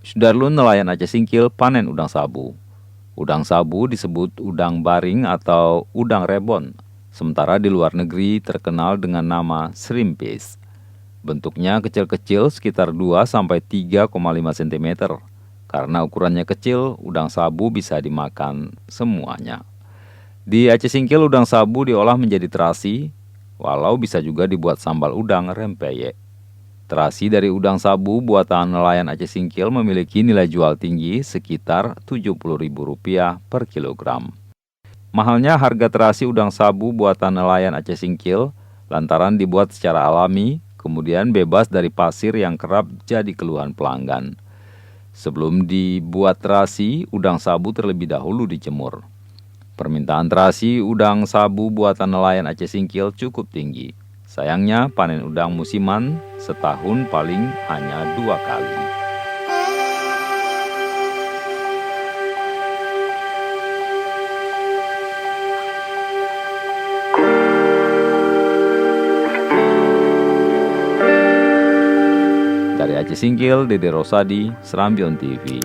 Sudarlun nelayan Aceh Singkil panen udang sabu. Udang sabu disebut udang baring atau udang rebon, sementara di luar negeri terkenal dengan nama shrimp fish. Bentuknya kecil-kecil sekitar 2-3,5 cm. Karena ukurannya kecil, udang sabu bisa dimakan semuanya. Di Aceh Singkil, udang sabu diolah menjadi terasi, walau bisa juga dibuat sambal udang rempeyek. Terasi dari udang sabu buatan nelayan Aceh Singkil memiliki nilai jual tinggi sekitar Rp70.000 per kilogram. Mahalnya harga terasi udang sabu buatan nelayan Aceh Singkil lantaran dibuat secara alami, kemudian bebas dari pasir yang kerap jadi keluhan pelanggan. Sebelum dibuat terasi, udang sabu terlebih dahulu dijemur. Permintaan terasi udang sabu buatan nelayan Aceh Singkil cukup tinggi. Sayangnya panen udang musiman setahun paling hanya 2 kali. Dari Aceh Singkil, Dede Rosadi, Serambion TV.